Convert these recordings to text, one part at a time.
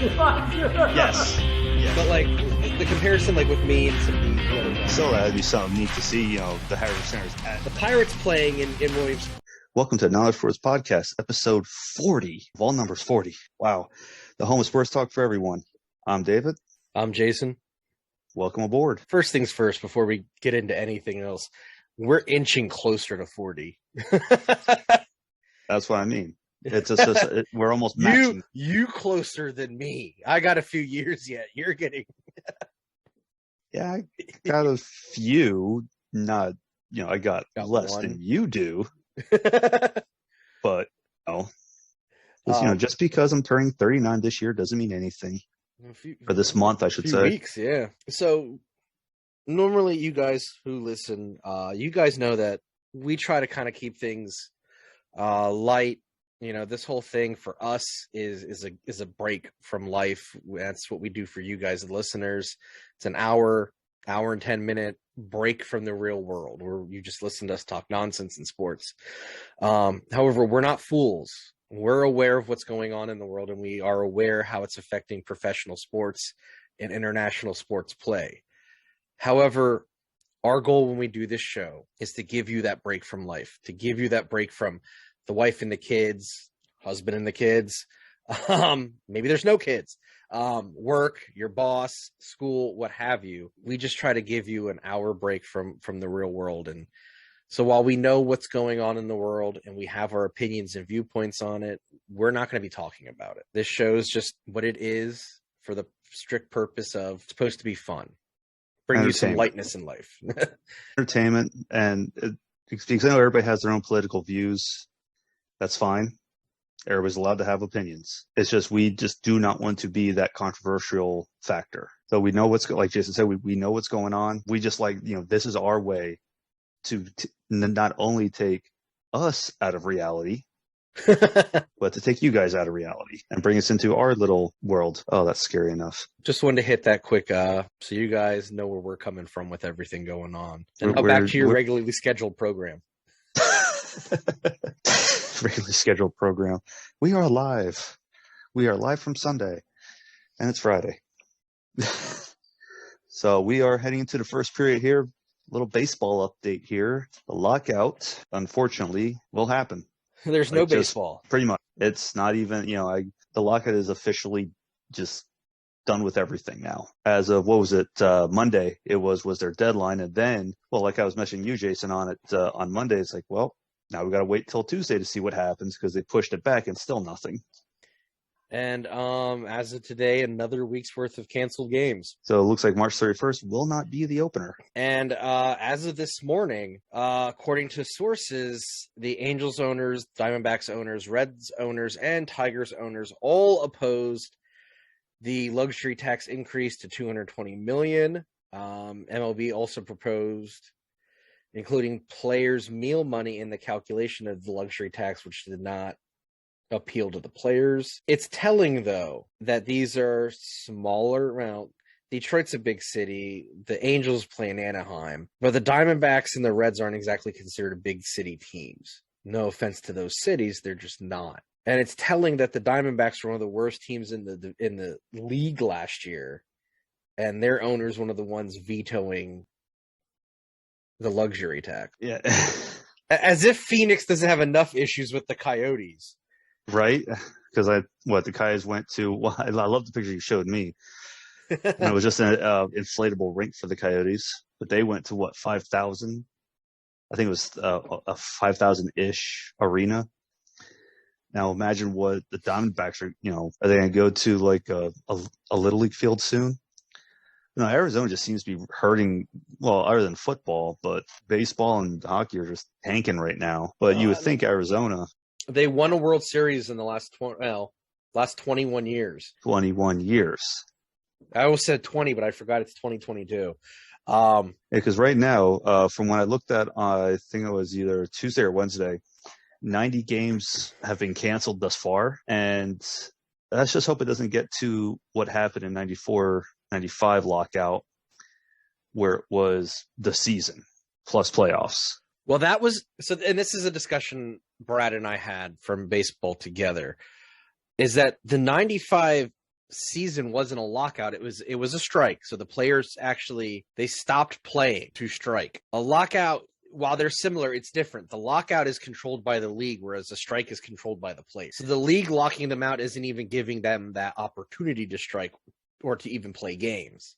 Yes. Yeah. But like the comparison, like with me and some of the other guys. So that'd be something neat to see, the Harris Centers at The Pirates playing in Williams. Welcome to Knowledge Sports Podcast, episode 40. Of all numbers, 40. Wow. The home of sports talk for everyone. I'm David. I'm Jason. Welcome aboard. First things first, before we get into anything else, we're inching closer to 40. That's what I mean. It's just we're almost matching. You closer than me. I got a few years yet. You're getting. Yeah, I got a few. Not, I got less one. than you do. But just because I'm turning 39 this year doesn't mean anything. For this month, I should say. Weeks, yeah. So normally, you guys who listen, you guys know that we try to kind of keep things light. This whole thing for us is a break from life. That's what we do for you guys, the listeners. It's an hour and 10-minute break from the real world where you just listen to us talk nonsense in sports. However, we're not fools. We're aware of what's going on in the world, and we are aware how it's affecting professional sports and international sports play. However, our goal when we do this show is to give you that break from life, to give you that break from the wife and the kids, husband and the kids. Maybe there's no kids. Work, your boss, school, what have you. We just try to give you an hour break from the real world. And so while we know what's going on in the world and we have our opinions and viewpoints on it, we're not going to be talking about it. This show's just what it is for the strict purpose of it's supposed to be fun. Bring you some lightness in life. Entertainment, and because I know everybody has their own political views. That's fine. Everybody's allowed to have opinions. It's just we just do not want to be that controversial factor. So we know like Jason said, we know what's going on. We just this is our way to not only take us out of reality, but to take you guys out of reality and bring us into our little world. Oh, that's scary enough. Just wanted to hit that quick so you guys know where we're coming from with everything going on. And now back to your regularly scheduled program. Regularly scheduled program. We are live. We are live from Sunday, and it's Friday. So we are heading into the first period here. Little baseball update here. The lockout, unfortunately, will happen. There's no baseball. Pretty much. It's not even, the lockout is officially just done with everything now. As of, Monday, it was their deadline. And then, like I was mentioning you, Jason, on it on Monday, it's like, now we got to wait till Tuesday to see what happens because they pushed it back and still nothing. And as of today, another week's worth of canceled games. So it looks like March 31st will not be the opener. And as of this morning, according to sources, the Angels owners, Diamondbacks owners, Reds owners, and Tigers owners all opposed the luxury tax increase to $220 million. MLB also proposed including players' meal money in the calculation of the luxury tax, which did not appeal to the players. It's telling, though, that these are smaller. Detroit's a big city. The Angels play in Anaheim. But the Diamondbacks and the Reds aren't exactly considered big city teams. No offense to those cities, they're just not. And it's telling that the Diamondbacks were one of the worst teams in the league last year. And their owner's one of the ones vetoing the luxury tax. Yeah. As if Phoenix doesn't have enough issues with the Coyotes. Right? Because the Coyotes went to, I love the picture you showed me. And it was just an inflatable rink for the Coyotes. But they went to 5,000? I think it was a 5,000-ish arena. Now imagine what the Diamondbacks are, are they going to go to like a Little League field soon? No, Arizona just seems to be hurting, other than football, but baseball and hockey are just tanking right now. But you would think Arizona. They won a World Series in the last 21 years. 21 years. I almost said 20, but I forgot it's 2022. Because right now, from when I looked at, I think it was either Tuesday or Wednesday, 90 games have been canceled thus far. And let's just hope it doesn't get to what happened in 94, 95 lockout, where it was the season plus playoffs. Well, that was so, and this is a discussion Brad and I had from baseball together, is that the 95 season wasn't a lockout. It was a strike. So the players actually, they stopped playing to strike. A lockout, while they're similar, it's different. The lockout is controlled by the league, whereas the strike is controlled by the players. So the league locking them out isn't even giving them that opportunity to strike or to even play games.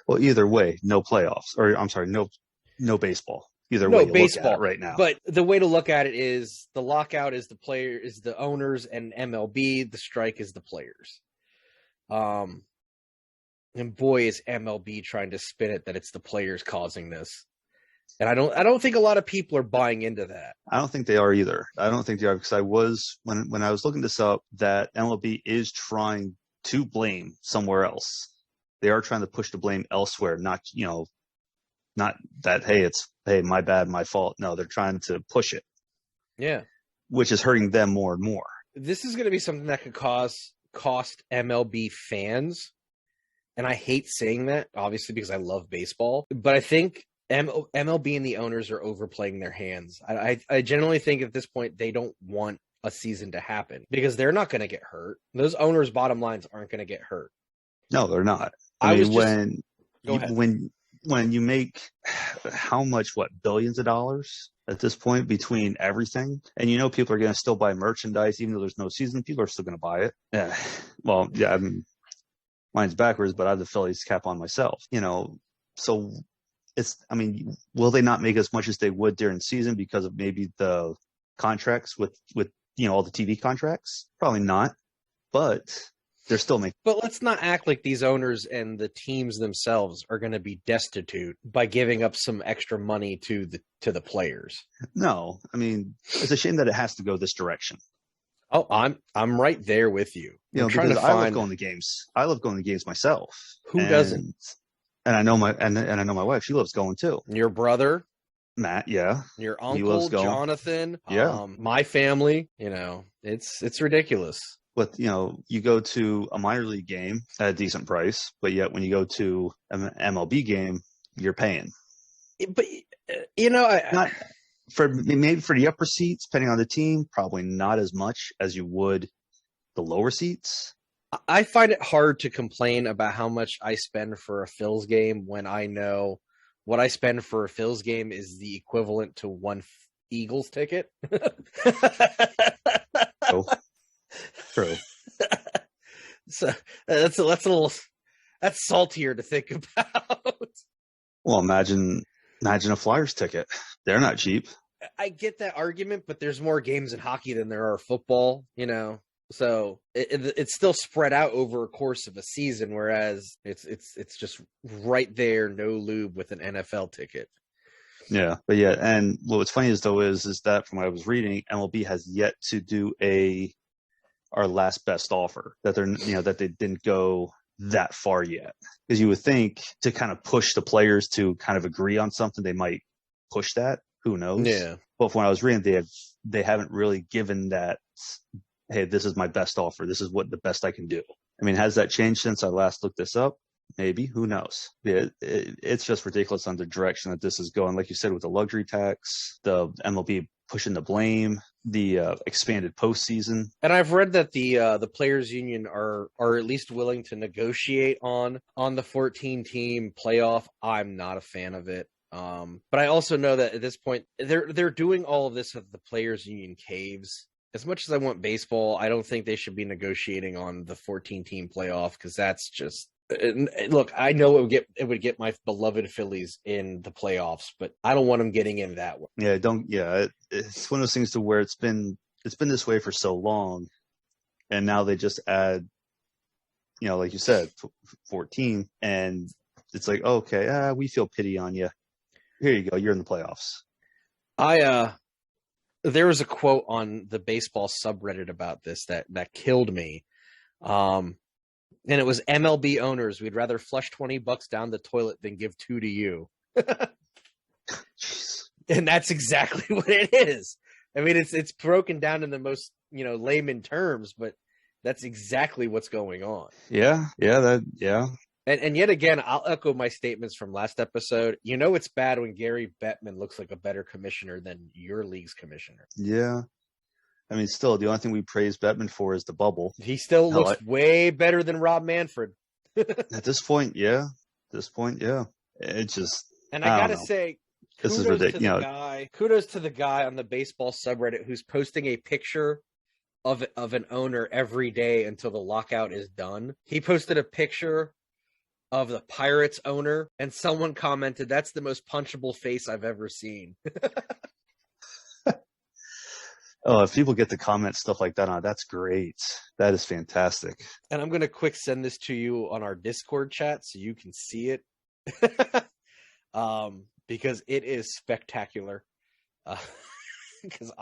Well, either way, no playoffs, or I'm sorry, no baseball. Either No way, you baseball look at it right now. But the way to look at it is the lockout is the owners and MLB. The strike is the players. And boy, is MLB trying to spin it that it's the players causing this. And I don't think a lot of people are buying into that. I don't think they are either. I don't think they are, because I was when I was looking this up, that MLB is trying to blame somewhere else. They are trying to push the blame elsewhere, not that, hey, my bad, my fault. No, they're trying to push it. Yeah. Which is hurting them more and more. This is going to be something that could cost MLB fans. And I hate saying that, obviously, because I love baseball. But I think MLB and the owners are overplaying their hands. I generally think at this point they don't want a season to happen because they're not going to get hurt. Those owners' bottom lines aren't going to get hurt. No, they're not. I mean, when you make how much, billions of dollars at this point between everything, and people are going to still buy merchandise even though there's no season, people are still going to buy it. Yeah. Well, yeah, I mean, mine's backwards, but I have the Phillies cap on myself. So will they not make as much as they would during season because of maybe the contracts with all the TV contracts? Probably not, but they're still making. But let's not act like these owners and the teams themselves are going to be destitute by giving up some extra money to the players. No, I mean, it's a shame that it has to go this direction. Oh, I'm right there with you. Because I love going to games. I love going to games myself. Who doesn't? And I know my wife. She loves going too. Your brother, Matt, yeah. Your uncle, Jonathan, yeah. My family. It's ridiculous. But you go to a minor league game at a decent price, but yet when you go to an MLB game, you're paying. But not for maybe for the upper seats, depending on the team, probably not as much as you would the lower seats. I find it hard to complain about how much I spend for a Phils game when I know what I spend for a Phils game is the equivalent to one Eagles ticket. True. So that's saltier to think about. Well, imagine a Flyers ticket. They're not cheap. I get that argument, but there's more games in hockey than there are football, So it's still spread out over a course of a season, whereas it's just right there, no lube with an NFL ticket. Yeah, but yeah, and what's funny is that from what I was reading, MLB has yet to do our last best offer, that that they didn't go that far yet, because you would think to kind of push the players to kind of agree on something, they might push that. Who knows? Yeah. But from what I was reading, they haven't really given that. Hey, this is my best offer. This is what the best I can do. I mean, has that changed since I last looked this up? Maybe. Who knows? It's just ridiculous on the direction that this is going. Like you said, with the luxury tax, the MLB pushing the blame, the expanded postseason. And I've read that the players union are at least willing to negotiate on the 14-team playoff. I'm not a fan of it. But I also know that at this point they're doing all of this at the players union caves. As much as I want baseball, I don't think they should be negotiating on the 14-team playoff, because that's just look. I know it would get my beloved Phillies in the playoffs, but I don't want them getting in that way. Yeah, it's one of those things to where it's been this way for so long, and now they just add, like you said, 14, and it's like, okay, we feel pity on you. Here you go, you're in the playoffs. There was a quote on the baseball subreddit about this that killed me. And it was, MLB owners, we'd rather flush $20 down the toilet than give $2 to you. And that's exactly what it is. I mean, it's broken down in the most, layman terms, but that's exactly what's going on. Yeah. And yet again, I'll echo my statements from last episode. It's bad when Gary Bettman looks like a better commissioner than your league's commissioner. Yeah. I mean, still, the only thing we praise Bettman for is the bubble. He still Hell, looks way better than Rob Manfred. At this point, yeah. It's just, And I I don't gotta know. say, This is kudos to ridiculous. the guy. Kudos to the guy on the baseball subreddit who's posting a picture of an owner every day until the lockout is done. He posted a picture of the Pirates owner, and someone commented, "That's the most punchable face I've ever seen." Oh, if people get to comment stuff like that on, that's great. That is fantastic. And I'm gonna quick send this to you on our Discord chat so you can see it, because it is spectacular. Because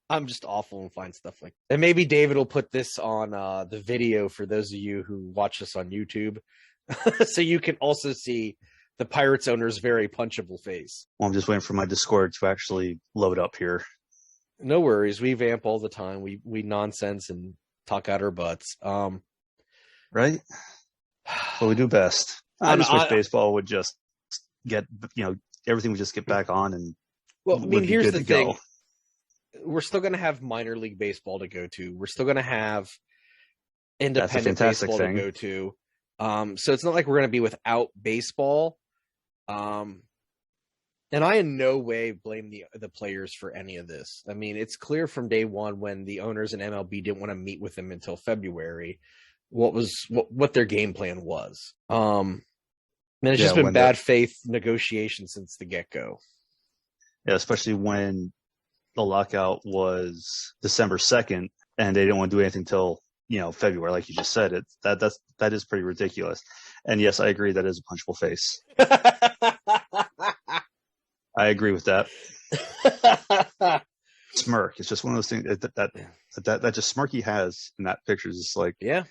I'm just awful and find stuff like that. And maybe David will put this on the video for those of you who watch us on YouTube, so you can also see the Pirates owner's very punchable face. Well, I'm just waiting for my Discord to actually load up here. No worries. We vamp all the time. We nonsense and talk out our butts. Right? What we do best. I just wish baseball would just get, everything would just get back on and well, I mean, here's the thing. Go. We're still going to have minor league baseball to go to. We're still going to have independent baseball to go to. So it's not like we're going to be without baseball. And I in no way blame the players for any of this. I mean, it's clear from day one when the owners in MLB didn't want to meet with them until February what their game plan was. And it's just been bad faith negotiations since the get-go. Yeah, especially when the lockout was December 2nd and they didn't want to do anything until, February, like you just said. That is pretty ridiculous. And yes, I agree that is a punchable face. I agree with that. Smirk. It's just one of those things that just smirk he has in that picture is just like, yeah,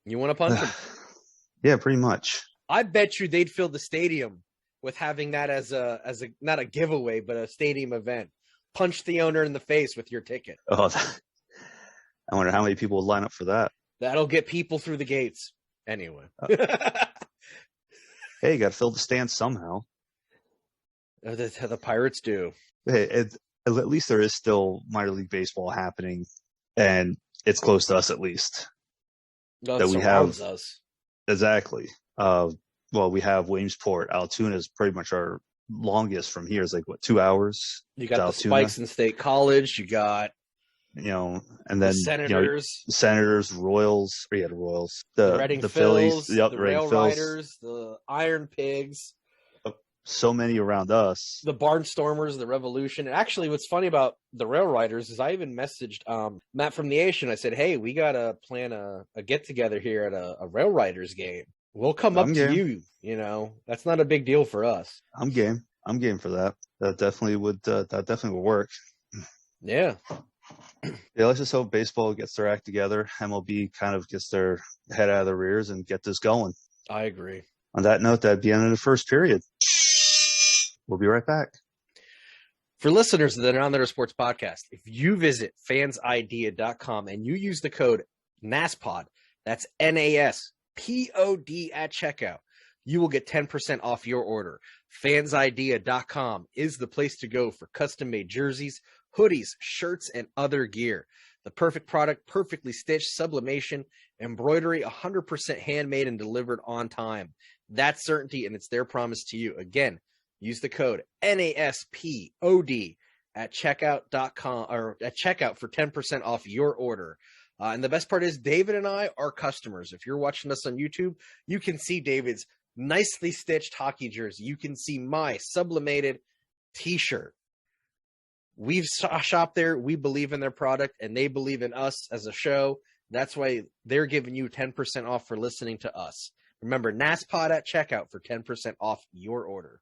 you want to punch him? Yeah, pretty much. I bet you they'd fill the stadium with having that as a not a giveaway, but a stadium event. Punch the owner in the face with your ticket. Oh, I wonder how many people would line up for that. That'll get people through the gates. Anyway. Hey, you got to fill the stands somehow. The Pirates do. Hey, at least there is still minor league baseball happening, and it's close to us at least. No, that we have us. Exactly. Well, we have Williamsport. Altoona is pretty much our longest from here. It's like 2 hours. You got the Spikes in State College. You got, and then the Senators, the Royals. Or the Royals, the Phillies, the Rail Riders, the Iron Pigs. So many around us. The Barnstormers, the Revolution. Actually, what's funny about the Rail Riders is I even messaged Matt from the Asian. I said, "Hey, we gotta plan a get together here at a Rail Riders game. We'll come up to you. That's not a big deal for us." I'm game. I'm game for that. That definitely would. That definitely would work. Yeah. Yeah. Let's just hope baseball gets their act together. MLB kind of gets their head out of their rears and get this going. I agree. On that note, that'd be the end of the first period. We'll be right back. For listeners of the Down There Sports Podcast, if you visit fansidea.com and you use the code NASPOD, that's NASPOD at checkout, you will get 10% off your order. Fansidea.com is the place to go for custom-made jerseys, hoodies, shirts, and other gear. The perfect product, perfectly stitched, sublimation, embroidery, 100% handmade and delivered on time. That's certainty, and it's their promise to you. Again, use the code NASPOD at checkout.com or at checkout for 10% off your order. And the best part is David and I are customers. If you're watching us on YouTube, you can see David's nicely stitched hockey jersey. You can see my sublimated t-shirt. We've shopped there. We believe in their product and they believe in us as a show. That's why they're giving you 10% off for listening to us. Remember, NASPOD at checkout for 10% off your order.